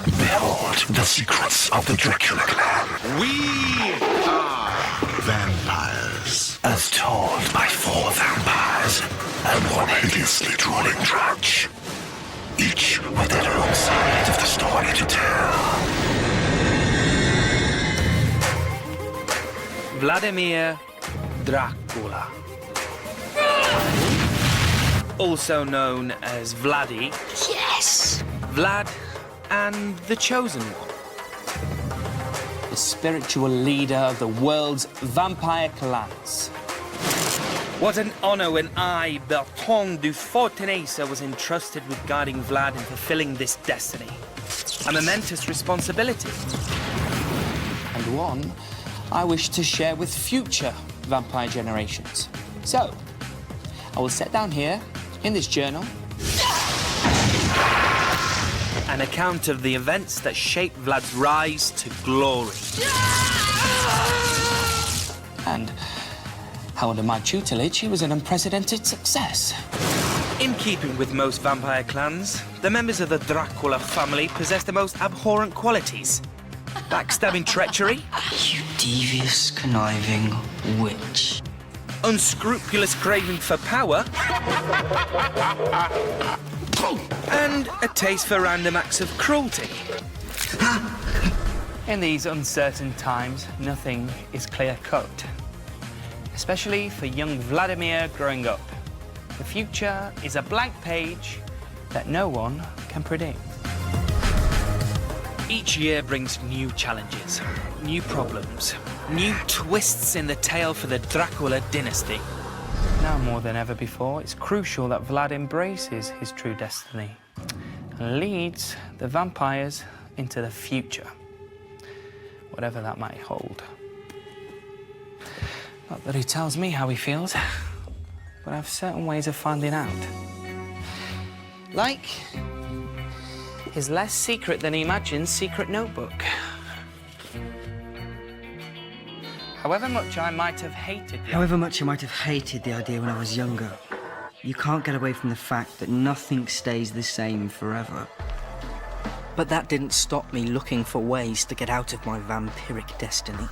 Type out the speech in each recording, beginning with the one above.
Behold the secrets of the Dracula clan. We are vampires. As told by 4 vampires and 1 hideously drooling drudge. Each with their own side of the story to tell. Vladimir Dracula. Also known as Vladdy. Yes! Vlad and the Chosen One. The spiritual leader of the world's vampire clans. What an honor when I, Bertrand du Fortenesa, was entrusted with guiding Vlad in fulfilling this destiny. A momentous responsibility. And one I wish to share with future vampire generations. So, I will set down here, in this journal, an account of the events that shaped Vlad's rise to glory. And how under my tutelage he was an unprecedented success. In keeping with most vampire clans, the members of the Dracula family possess the most abhorrent qualities. Backstabbing treachery. You devious, conniving witch. Unscrupulous craving for power. And a taste for random acts of cruelty. In these uncertain times, nothing is clear-cut. Especially for young Vladimir growing up. The future is a blank page that no one can predict. Each year brings new challenges, new problems, new twists in the tale for the Dracula dynasty. Now more than ever before, it's crucial that Vlad embraces his true destiny and leads the vampires into the future, whatever that might hold. Not that he tells me how he feels, but I have certain ways of finding out. Like his less secret than he imagines secret notebook. However much I might have hated the idea when I was younger, you can't get away from the fact that nothing stays the same forever. But that didn't stop me looking for ways to get out of my vampiric destiny.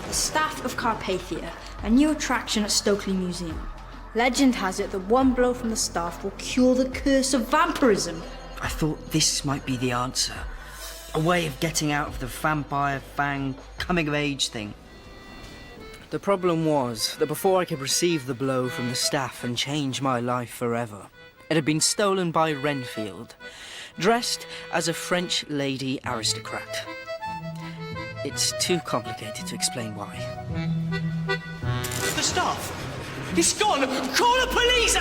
The Staff of Carpathia, a new attraction at Stokely Museum. Legend has it that one blow from the staff will cure the curse of vampirism. I thought this might be the answer. A way of getting out of the vampire fang coming-of-age thing. The problem was that before I could receive the blow from the staff and change my life forever, it had been stolen by Renfield, dressed as a French lady aristocrat. It's too complicated to explain why. The staff! It's gone! Call the police!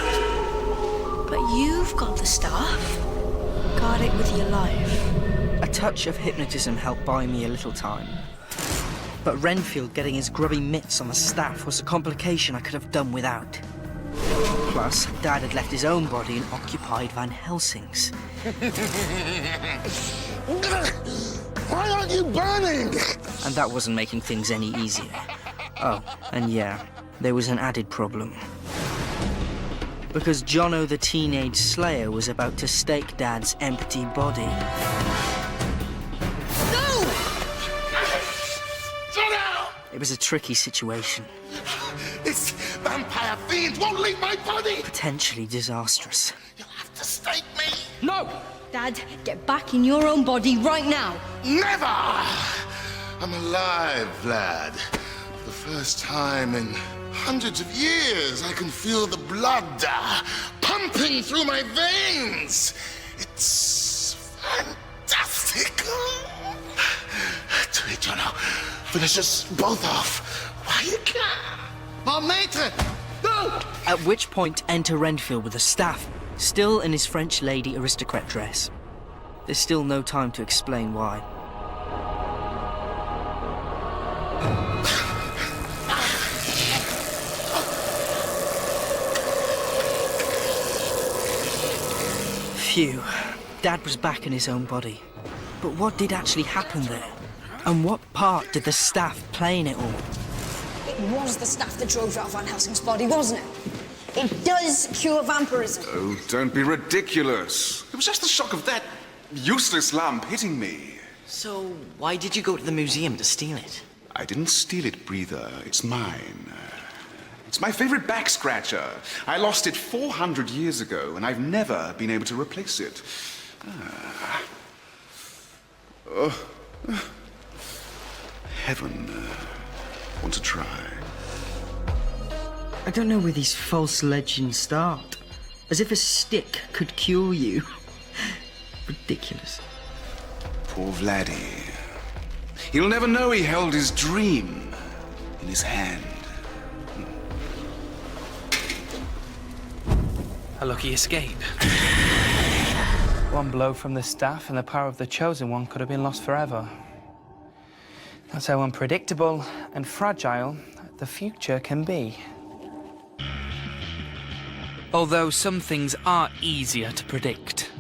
But you've got the staff. Guard it with your life. A touch of hypnotism helped buy me a little time. But Renfield getting his grubby mitts on the staff was a complication I could have done without. Plus, Dad had left his own body and occupied Van Helsing's. Why aren't you burning? And that wasn't making things any easier. Oh, and yeah, there was an added problem. Because Jono the Teenage Slayer was about to stake Dad's empty body. No! Jono! It was a tricky situation. This vampire fiend won't leave my body! Potentially disastrous. You'll have to stake me! No! Dad, get back in your own body right now. Never! I'm alive, Vlad. For the first time in hundreds of years, I can feel the blood pumping through my veins. It's fantastic. Do it, Jono. Finish us both off. Why you can't? Mon maître! No! At which point, enter Renfield with a staff, still in his French lady aristocrat dress. There's still no time to explain why. Phew. Dad was back in his own body. But what did actually happen there? And what part did the staff play in it all? It was the staff that drove out Van Helsing's body, wasn't it? It does cure vampirism. Oh, don't be ridiculous. It was just the shock of that useless lamp hitting me. So, why did you go to the museum to steal it? I didn't steal it, Breather. It's mine. It's my favorite back scratcher. I lost it 400 years ago, and I've never been able to replace it. Heaven. Want to try? I don't know where these false legends start. As if a stick could cure you. Ridiculous. Poor Vladdy. He'll never know he held his dream in his hand. A lucky escape. One blow from the staff and the power of the Chosen One could have been lost forever. That's how unpredictable and fragile the future can be. Although some things are easier to predict.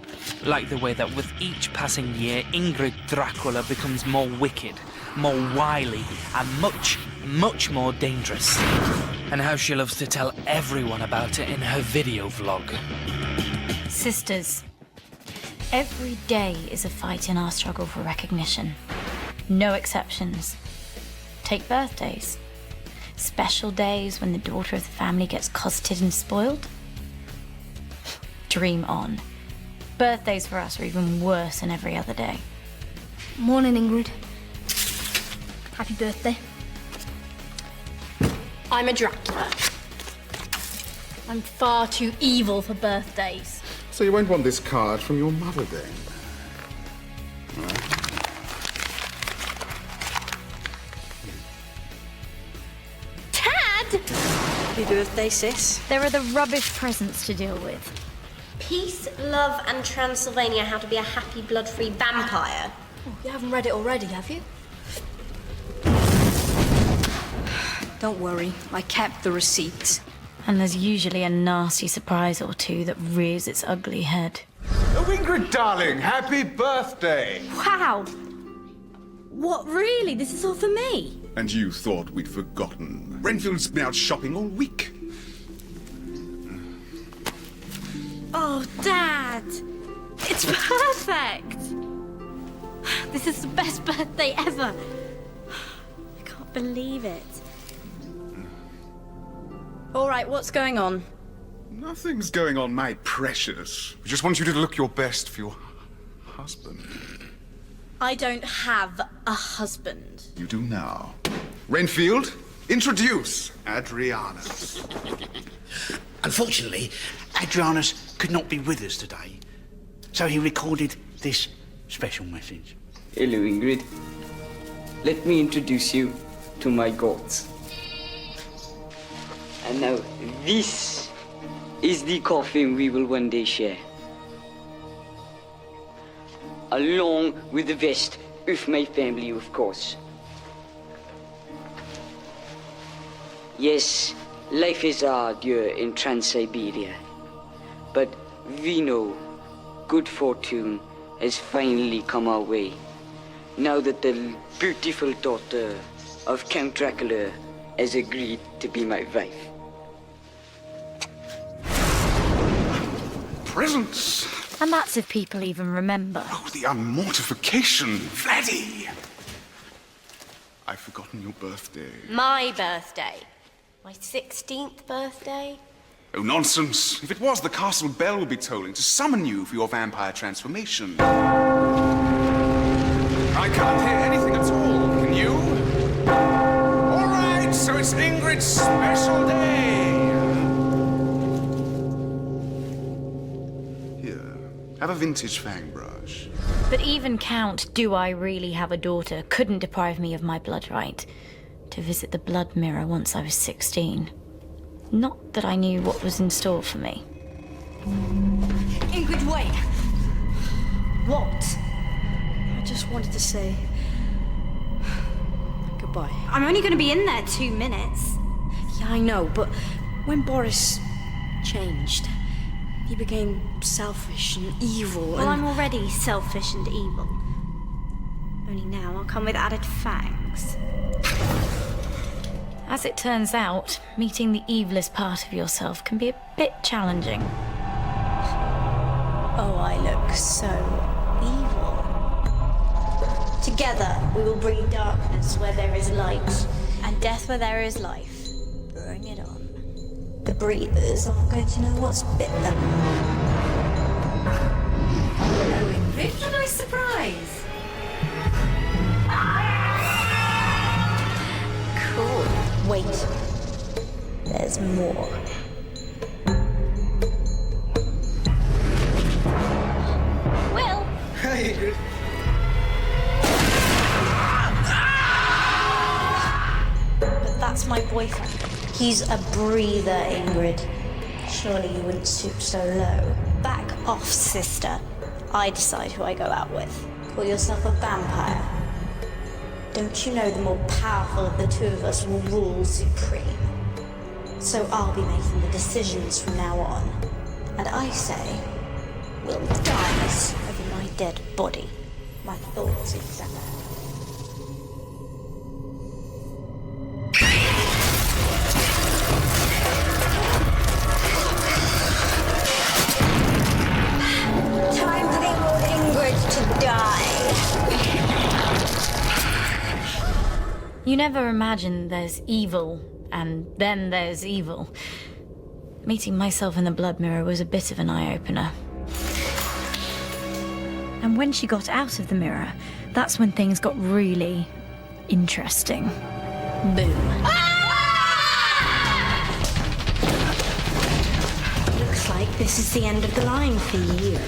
Like the way that with each passing year, Ingrid Dracula becomes more wicked, more wily, and much, much more dangerous. And how she loves to tell everyone about it in her video vlog. Sisters, every day is a fight in our struggle for recognition. No exceptions. Take birthdays. Special days when the daughter of the family gets cosseted and spoiled. Dream on. Birthdays for us are even worse than every other day. Morning, Ingrid. Happy birthday. I'm a Dracula. I'm far too evil for birthdays. So you won't want this card from your mother, then? Tad! Happy birthday, sis. There are the rubbish presents to deal with. Peace, Love and Transylvania, How to Be a Happy Blood-Free Vampire. Oh, you haven't read it already, have you? Don't worry, I kept the receipts. And there's usually a nasty surprise or two that rears its ugly head. Oh, Ingrid, darling, happy birthday! Wow! What, really? This is all for me? And you thought we'd forgotten. Renfield's been out shopping all week. Oh, Dad! It's perfect! This is the best birthday ever. I can't believe it. All right, what's going on? Nothing's going on, my precious. We just want you to look your best for your husband. I don't have a husband. You do now. Renfield, introduce Adrianus. Unfortunately, Adrianus could not be with us today, so he recorded this special message. Hello, Ingrid. Let me introduce you to my gods. And now, this is the coffin we will one day share. Along with the rest of my family, of course. Yes, life is hard here in Trans-Siberia. But we know good fortune has finally come our way. Now that the beautiful daughter of Count Dracula has agreed to be my wife. Presents! And that's if people even remember. Oh, the unmortification, Vladdy! I've forgotten your birthday. My birthday. My 16th birthday. Oh, nonsense. If it was, the castle bell would be tolling to summon you for your vampire transformation. I can't hear anything at all, can you? All right, so it's Ingrid's special day. Here, have a vintage fang brush. But even Count, do I really have a daughter, couldn't deprive me of my blood right to visit the blood mirror once I was 16. Not that I knew what was in store for me. Ingrid, wait! What? I just wanted to say... goodbye. I'm only going to be in there 2 minutes. Yeah, I know, but when Boris changed, he became selfish and evil Well, I'm already selfish and evil. Only now I'll come with added fangs. As it turns out, meeting the evilest part of yourself can be a bit challenging. Oh, I look so evil. Together, we will bring darkness where there is light. And death where there is life. Bring it on. The breathers aren't going to know what's bit them. What a nice surprise. Cool. Wait. There's more. Will! Hey, Ingrid. But that's my boyfriend. He's a breather, Ingrid. Surely you wouldn't stoop so low. Back off, sister. I decide who I go out with. Call yourself a vampire. Don't you know the more powerful of the two of us will rule supreme? So I'll be making the decisions from now on. And I say, we'll dance over my dead body. My thoughts exact. Time for the old Ingrid to die. You never imagine there's evil, and then there's evil. Meeting myself in the blood mirror was a bit of an eye-opener. And when she got out of the mirror, that's when things got really interesting. Boom. Looks like this is the end of the line for you.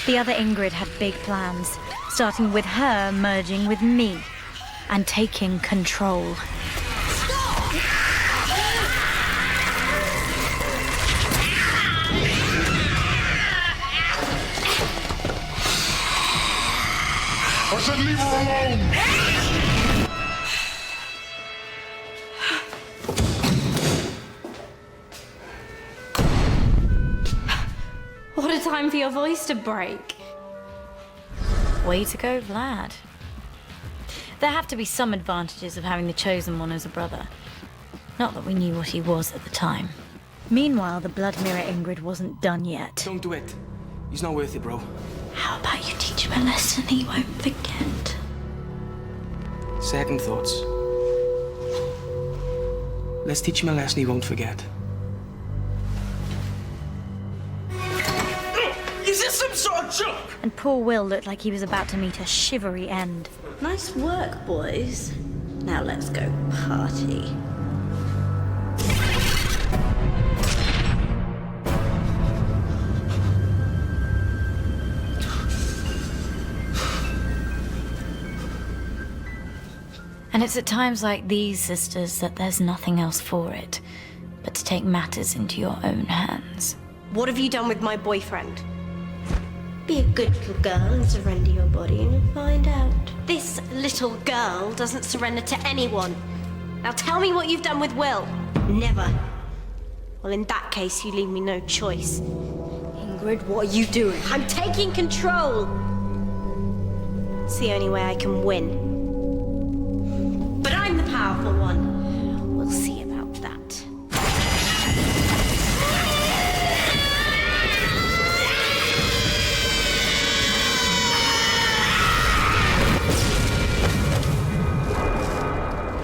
The other Ingrid had big plans, starting with her merging with me and taking control. I said leave her alone! What a time for your voice to break. Way to go, Vlad. There have to be some advantages of having the Chosen One as a brother. Not that we knew what he was at the time. Meanwhile, the blood mirror Ingrid wasn't done yet. Don't do it. He's not worth it, bro. How about you teach him a lesson he won't forget? Second thoughts. Let's teach him a lesson he won't forget. Is this some sort of joke? And poor Will looked like he was about to meet a shivery end. Nice work, boys. Now let's go party. And it's at times like these, sisters, that there's nothing else for it but to take matters into your own hands. What have you done with my boyfriend? Be a good little girl and surrender your body and you'll find out. This little girl doesn't surrender to anyone. Now tell me what you've done with Will. Never. Well, in that case, you leave me no choice. Ingrid, what are you doing? I'm taking control. It's the only way I can win. But I'm the powerful one. We'll see about that.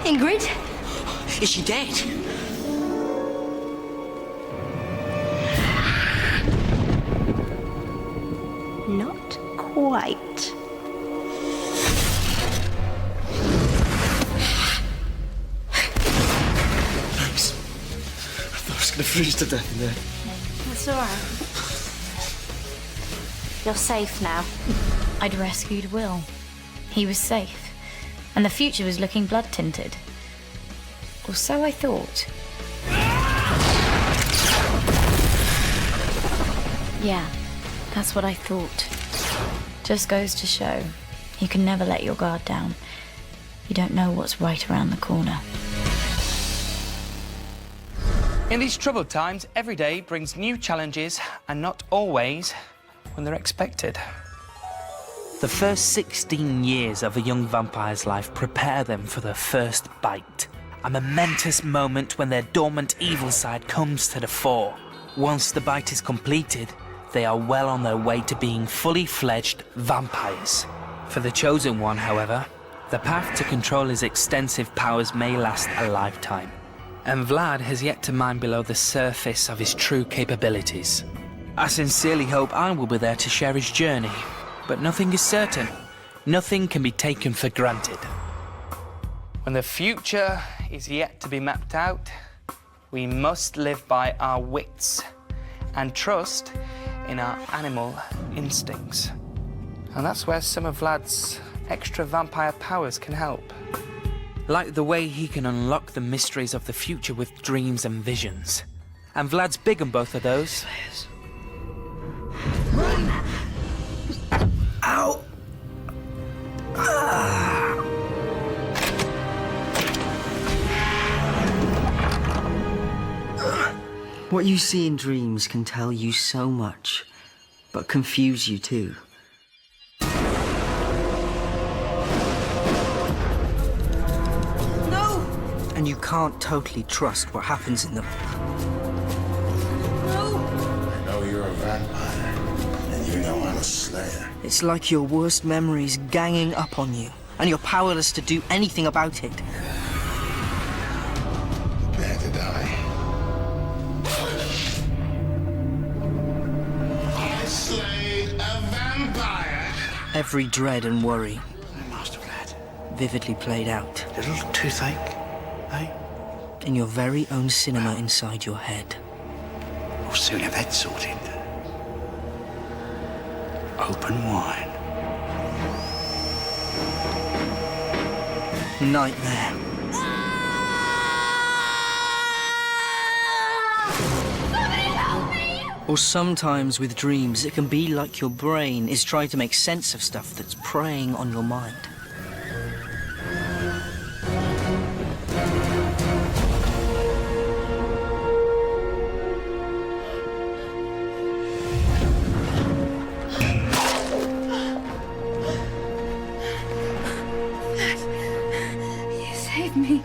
Ingrid? Is she dead? Not quite. Thanks. I thought I was gonna freeze to death in there. That's all right. You're safe now. I'd rescued Will. He was safe. And the future was looking blood-tinted. Or so I thought. Yeah, that's what I thought. Just goes to show, you can never let your guard down. You don't know what's right around the corner. In these troubled times, every day brings new challenges, and not always when they're expected. The first 16 years of a young vampire's life prepare them for their first bite. A momentous moment when their dormant evil side comes to the fore. Once the bite is completed, they are well on their way to being fully fledged vampires. For the Chosen One, however, the path to control his extensive powers may last a lifetime. And Vlad has yet to mine below the surface of his true capabilities. I sincerely hope I will be there to share his journey, but nothing is certain. Nothing can be taken for granted. When the future is yet to be mapped out, we must live by our wits and trust in our animal instincts. And that's where some of Vlad's extra vampire powers can help. Like the way he can unlock the mysteries of the future with dreams and visions. And Vlad's big on both of those. Run! Ow! What you see in dreams can tell you so much, but confuse you too. No! And you can't totally trust what happens in them. I know you're a vampire, and you know I'm a slayer. It's like your worst memories ganging up on you, and you're powerless to do anything about it. Prepare to die. I slayed a vampire! Every dread and worry, Master Vlad. vividly played out. Little toothache, eh? In your very own cinema inside your head. We'll soon have that sorted. Open wide. Nightmare. Or sometimes with dreams, it can be like your brain is trying to make sense of stuff that's preying on your mind. You saved me.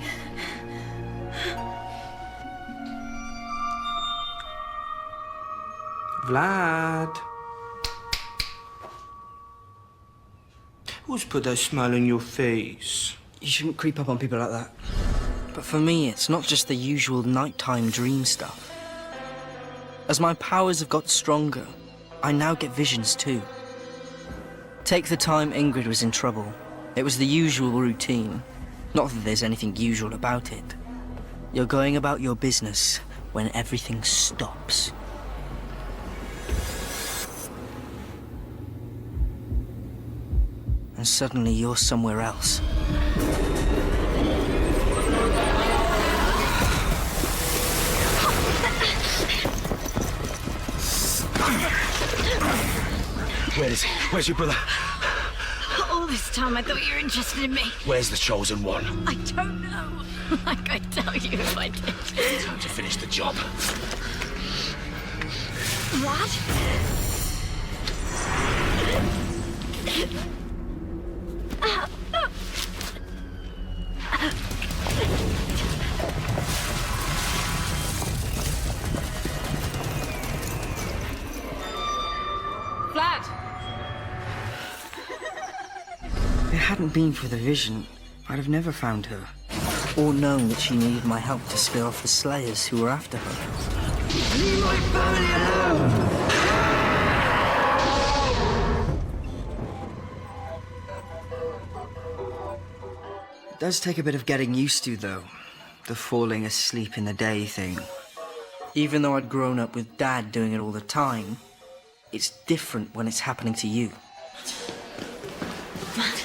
Vlad. Who's put that smile on your face? You shouldn't creep up on people like that. But for me, it's not just the usual nighttime dream stuff. As my powers have got stronger, I now get visions too. Take the time Ingrid was in trouble. It was the usual routine. Not that there's anything usual about it. You're going about your business when everything stops. And suddenly you're somewhere else. Where is he? Where's your brother? All this time I thought you were interested in me. Where's the Chosen One? I don't know. Like I'd tell you if I did. Time to finish the job. What? Vlad! If it hadn't been for the vision, I'd have never found her. Or known that she needed my help to scare off the Slayers who were after her. Leave my family alone! It does take a bit of getting used to, though. The falling asleep in the day thing. Even though I'd grown up with Dad doing it all the time, it's different when it's happening to you. Vlad,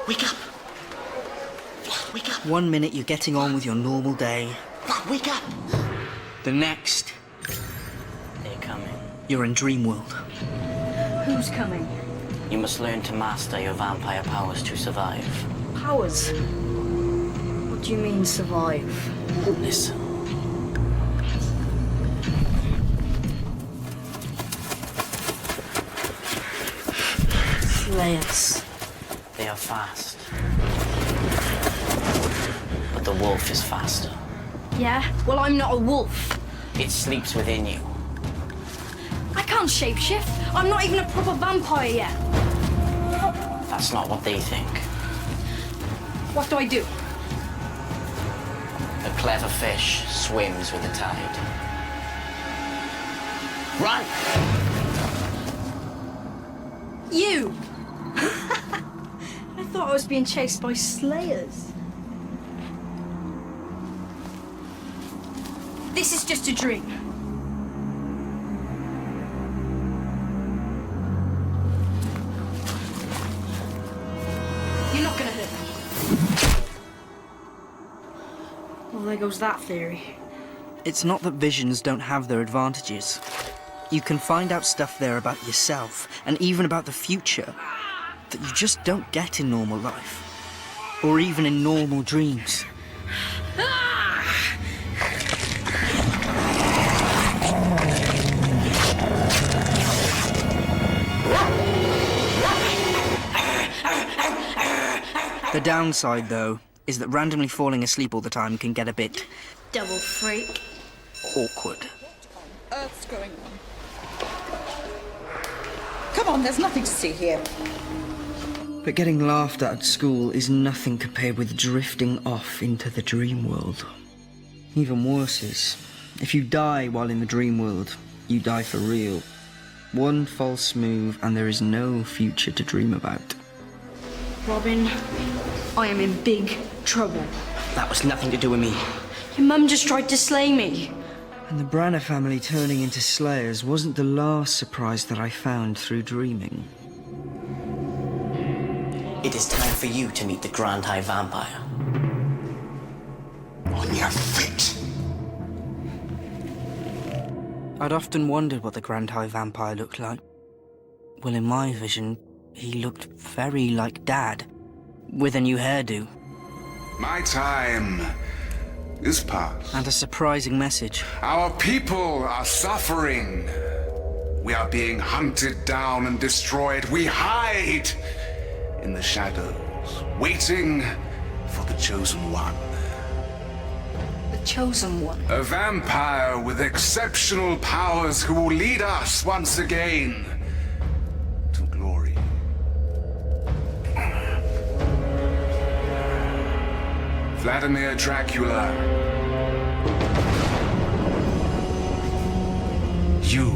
wake up. Vlad, wake up. 1 minute you're getting on with your normal day. Vlad, wake up. The next, They're coming. you're in dream world. Who's coming? You must learn to master your vampire powers to survive. Powers? What do you mean, survive? Listen. Slayers. They are fast. But the wolf is faster. Yeah? Well, I'm not a wolf. It sleeps within you. I can't shapeshift. I'm not even a proper vampire yet. That's not what they think. What do I do? A clever fish swims with the tide. Run! You! I thought I was being chased by slayers. This is just a dream. You're not gonna hurt me. Well, there goes that theory. It's not that visions don't have their advantages. You can find out stuff there about yourself, and even about the future, that you just don't get in normal life. Or even in normal dreams. The downside, though, is that randomly falling asleep all the time can get a bit Double freak. awkward. Earth's going on. Come on, there's nothing to see here. But getting laughed at school is nothing compared with drifting off into the dream world. Even worse is, if you die while in the dream world, you die for real. One false move and there is no future to dream about. Robin, I am in big trouble. That was nothing to do with me. Your mum just tried to slay me. And the Branner family turning into slayers wasn't the last surprise that I found through dreaming. It is time for you to meet the Grand High Vampire. On your feet. I'd often wondered what the Grand High Vampire looked like. Well, in my vision, he looked very like Dad, with a new hairdo. My time is past. And a surprising message. Our people are suffering. We are being hunted down and destroyed. We hide in the shadows, waiting for the Chosen One. The Chosen One? A vampire with exceptional powers who will lead us once again to glory. Vladimir Dracula. You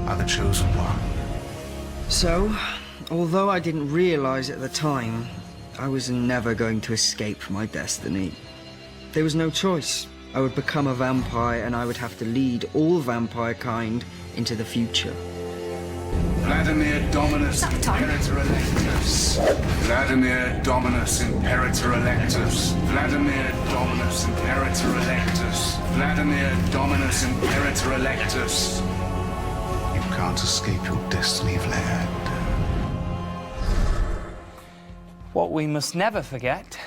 are the Chosen One. So, although I didn't realize at the time, I was never going to escape my destiny. There was no choice. I would become a vampire and I would have to lead all vampire kind into the future. Vladimir Dominus Imperator Electus. Vladimir Dominus Imperator Electus. Vladimir Dominus Imperator Electus. Vladimir Dominus Imperator Electus. You can't escape your destiny, Vlad. What we must never forget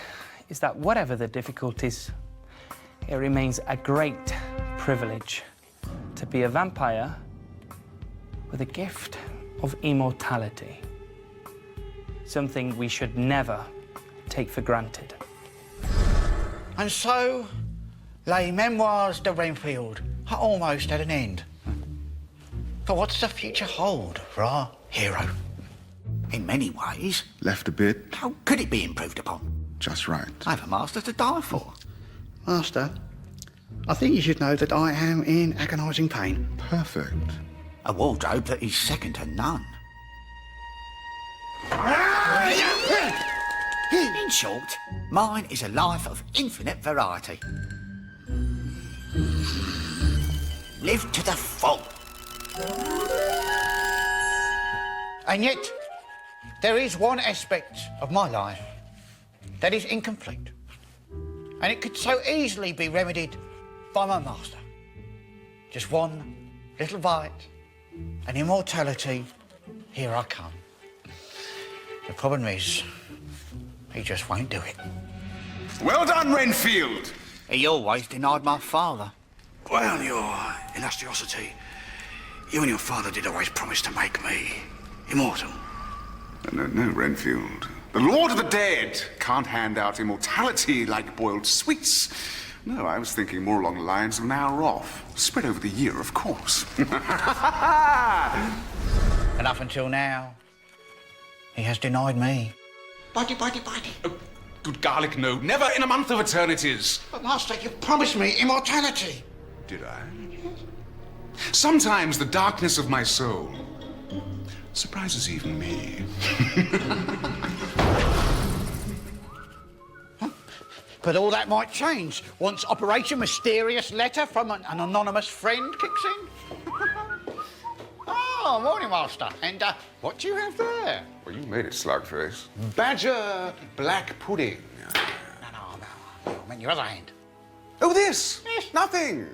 is that whatever the difficulties, it remains a great privilege to be a vampire with a gift of immortality. Something we should never take for granted. And so, Les Memoirs de Renfield are almost at an end. But what's the future hold for our hero? In many ways, Left a bit. how could it be improved upon? Just right. I have a master to die for. Master, I think you should know that I am in agonising pain. Perfect. A wardrobe that is second to none. In short, mine is a life of infinite variety. Live to the full. And yet, there is one aspect of my life that is incomplete. And it could so easily be remedied by my master. Just one little bite, and immortality, here I come. The problem is, he just won't do it. Well done, Renfield! He always denied my father. Well, your illustriosity, you and your father did always promise to make me immortal. No, Renfield. The Lord of the Dead can't hand out immortality like boiled sweets. No, I was thinking more along the lines of an hour off. Spread over the year, of course. And up until now, He has denied me. Bitey. Oh, good garlic, no. Never in a month of eternities. But, Master, you promised me immortality. Did I? Sometimes the darkness of my soul surprises even me. But all that might change once Operation Mysterious Letter from an anonymous friend kicks in. Oh, morning, Master. And what do you have there? Well, you made it, Slugface. Badger black pudding. No. I mean your other hand. Oh, this? Yes. Nothing.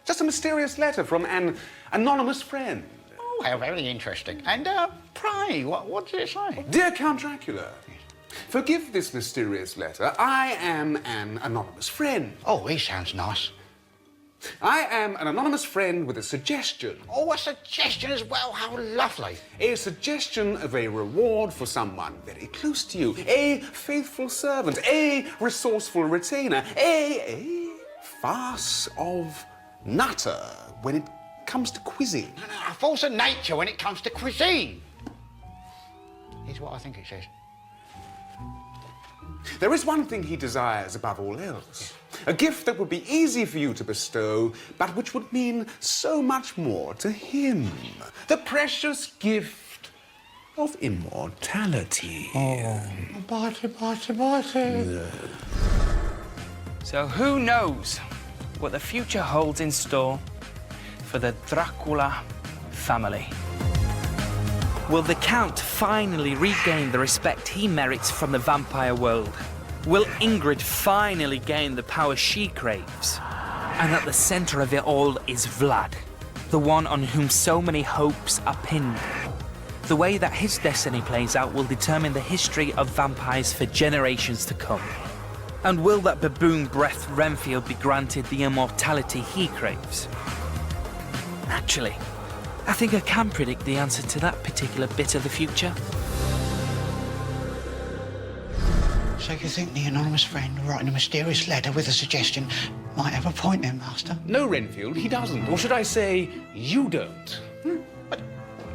Just a mysterious letter from an anonymous friend. Oh, how very interesting. And pray, what did it say? Dear Count Dracula, forgive this mysterious letter. I am an anonymous friend. Oh, he sounds nice. I am an anonymous friend with a suggestion. Oh, a suggestion as well. How lovely. A suggestion of a reward for someone very close to you. A faithful servant. A resourceful retainer. A farce of nutter when it comes to quizzing. No, a force of nature when it comes to cuisine. Here's what I think it says. There is one thing he desires above all else. A gift that would be easy for you to bestow, but which would mean so much more to him. The precious gift of immortality. Oh, bitey. So who knows what the future holds in store for the Dracula family? Will the Count finally regain the respect he merits from the vampire world? Will Ingrid finally gain the power she craves? And at the center of it all is Vlad, the one on whom so many hopes are pinned. The way that his destiny plays out will determine the history of vampires for generations to come. And will that baboon-breathed Renfield be granted the immortality he craves? Actually, I think I can predict the answer to that particular bit of the future. So you think the anonymous friend writing a mysterious letter with a suggestion might have a point then, Master? No, Renfield, he doesn't. Or should I say, you don't. But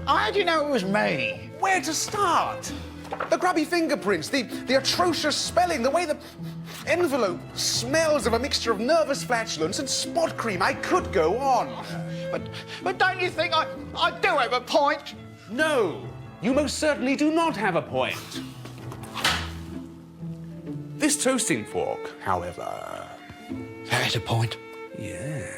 how do you know it was me? Where to start? The grubby fingerprints, the atrocious spelling, the way the envelope smells of a mixture of nervous flatulence and spot cream. I could go on. But don't you think I do have a point? No, you most certainly do not have a point. This toasting fork, however... That has a point. Yeah.